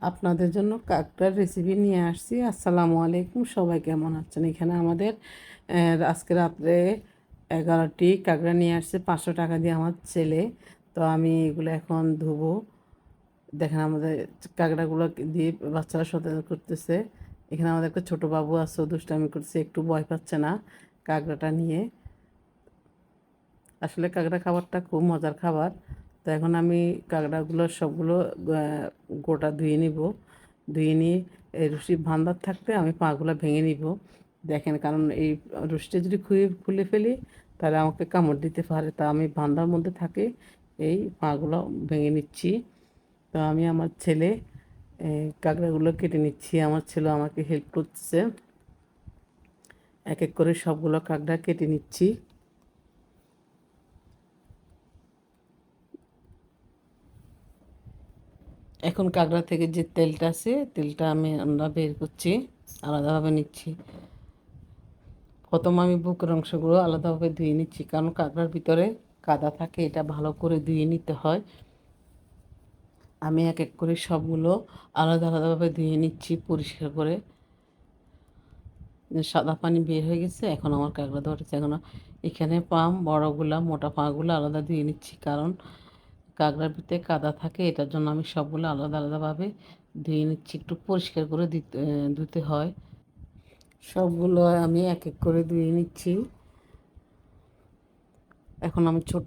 আপনাদের জন্য কাঁকড়ার রেসিপি নিয়ে আসছি। আসসালামু আলাইকুম, সবাই কেমন আছেন? এখানে আমাদের আজকে রাত্রে 11টি কাঁকড়া নিয়ে আসছে 500 টাকা দিয়ে আমার ছেলে। তো আমি এগুলো এখন ধুবো। দেখেন আমাদের কাঁকড়াগুলো দিয়ে বাচ্চারা সাথে করতেছে। এখানে আমাদের একটা ছোটো বাবু আছে, দুষ্টামি করছে, একটু ভয় পাচ্ছে না কাঁকড়াটা নিয়ে। আসলে কাঁকড়া খাবারটা খুব মজার খাবার। তো এখন আমি কাঁকড়াগুলো সবগুলো গোটা ধুয়ে নিব। ধুয়ে নিয়ে এই রুটি ভান্ডার থাকতে আমি পাগুলো ভেঙে নিব। দেখেন, কারণ এই রুটিটা যদি খুলে ফেলি তাহলে আমাকে কামড় দিতে পারে। তা আমি ভান্ডার মধ্যে থাকে এই পাগুলো ভেঙে নিচ্ছি। তো আমি আমার ছেলে কাঁকড়াগুলো কেটে নিচ্ছি। আমার ছেলে আমাকে হেল্প করছে। এক এক করে সবগুলো কাঁকড়া কেটে নিচ্ছি। এখন কাঁকড়া থেকে যে তেলটা আছে, তেলটা আমরা বের করছি, আলাদাভাবে নিচ্ছি। প্রথম আমি বুকের অংশগুলো আলাদাভাবে ধুয়ে নিচ্ছি, কারণ কাঁকড়ার ভিতরে কাদা থাকে, এটা ভালো করে ধুয়ে নিতে হয়। আমি এক এক করে সবগুলো আলাদাভাবে ধুয়ে নিচ্ছি পরিষ্কার করে। সাদা পানি বের হয়ে গেছে, এখন আমার কাঁকড়া ধরেছে। এখন এখানে বড়গুলা মোটা পাগুলো আলাদা ধুয়ে নিচ্ছি, কারণ কাঁকড়ার ভিতরে কাদা থাকে, এটার জন্য আমি সবগুলো আলাদাভাবে ধুয়ে নিচ্ছি। একটু পরিষ্কার করে ধুতে হয়। সবগুলো আমি এক এক করে ধুয়ে নিচ্ছি। এখন আমি ছোট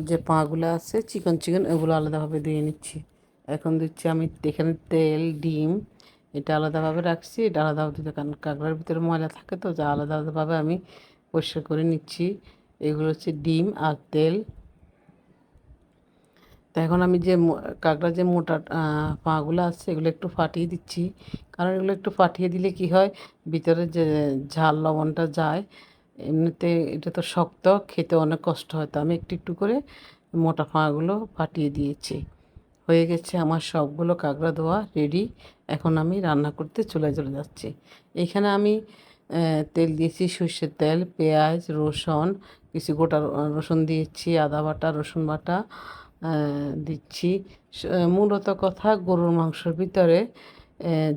যে পাগুলো আছে চিকন চিকন, ওগুলো আলাদাভাবে ধুয়ে নিচ্ছি। এখন দিচ্ছি আমি এখানে তেল, ডিম, এটা আলাদাভাবে রাখছি। এটা আলাদাভাবে দিতে, কারণ কাঁকড়ার ভিতরে ময়লা থাকে, তো যা আলাদাভাবে আমি পরিষ্কার করে নিচ্ছি। এগুলো হচ্ছে ডিম আর তেল। তো এখন আমি যে কাঁকড়ার যে মোটা পাগুলো আছে এগুলো একটু ফাটিয়ে দিচ্ছি, কারণ এগুলো একটু ফাটিয়ে দিলে কি হয়, ভিতরে যে ঝাল লবণটা যায়। এমনিতে এটা তো শক্ত, খেতে অনেক কষ্ট হয়। তো আমি একটু একটু করে মোটা পাগুলো ফাটিয়ে দিয়েছি। হয়ে গেছে আমার সবগুলো কাঁকড়া ধোয়া রেডি। এখন আমি রান্না করতে চলে যাচ্ছি। এখানে আমি তেল দিয়েছি, সর্ষের তেল, পেঁয়াজ, রসুন, কিছু গোটা রসুন দিয়েছি, আদা বাটা, রসুন বাটা দিচ্ছি। মূলত কথা, গরুর মাংসের ভিতরে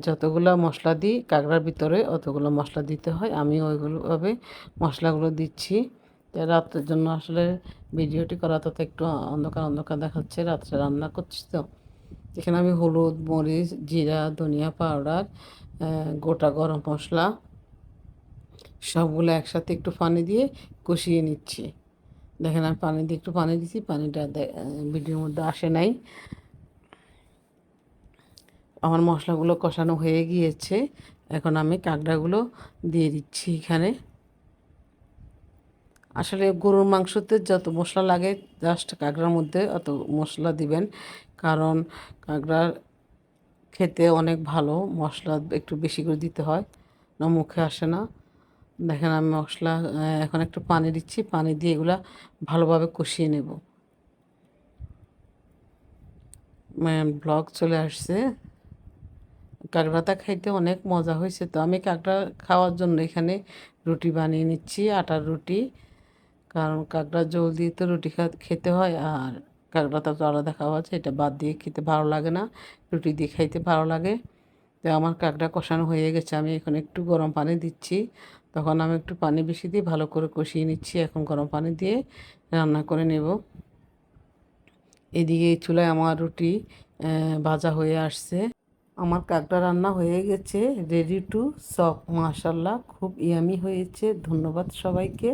যতগুলো মশলা দিই কাঁকড়ার ভিতরে অতগুলো মশলা দিতে হয়। আমি ওইগুলোভাবে মশলাগুলো দিচ্ছি। রাত্রের জন্য আসলে ভিডিওটি করা তো একটু অন্ধকার অন্ধকার দেখাচ্ছে, রাত্রে রান্না করছি তো। এখানে আমি হলুদ, মরিচ, জিরা, ধনিয়া পাউডার, গোটা গরম মশলা সবগুলো একসাথে একটু পানি দিয়ে কষিয়ে নিচ্ছি। দেখেন আমি পানি দিয়ে একটু পানি দিচ্ছি, পানিটা ভিডিওর মধ্যে আসে নাই। আমার মশলাগুলো কষানো হয়ে গিয়েছে, এখন আমি কাঁকড়াগুলো দিয়ে দিচ্ছি এখানে। আসলে গরুর মাংসতে যত মশলা লাগে জাস্ট কাঁকড়ার মধ্যে অত মশলা দিবেন, কারণ কাঁকড়ার খেতে অনেক ভালো, মশলা একটু বেশি করে দিতে হয়, না মুখে আসে না। দেখেন আমি মশলা এখন একটু পানি দিচ্ছি, পানি দিয়ে এগুলা ভালোভাবে কষিয়ে নেব। ব্লগ চলে আসছে। কাঁকড়াটা খাইতে অনেক মজা হয়েছে। তো আমি কাঁকড়া খাওয়ার জন্য এখানে রুটি বানিয়ে নিচ্ছি, আটার রুটি, কারণ কাঁকড়া জল দিয়ে তো রুটি খেতে হয়, আর কাঁকড়াটা তো আলাদা খাওয়া আছে, এটা বাদ দিয়ে খেতে ভালো লাগে না, রুটি দিয়ে খাইতে ভালো লাগে। তো আমার কাঁকড়া কষানো হয়ে গেছে, আমি এখন একটু গরম পানি দিচ্ছি। তখন আমি একটু পানি বেশি দিয়ে ভালো করে কষিয়ে নিচ্ছি। এখন গরম পানি দিয়ে রান্না করে নেব। এদিকে এই চুলায় আমার রুটি ভাজা হয়ে আসছে। আমার কাঁকড়া রান্না হয়ে গেছে, রেডি টু সার্ভ। মাশাল্লাহ, খুব ইয়ামি হয়েছে। ধন্যবাদ সবাইকে।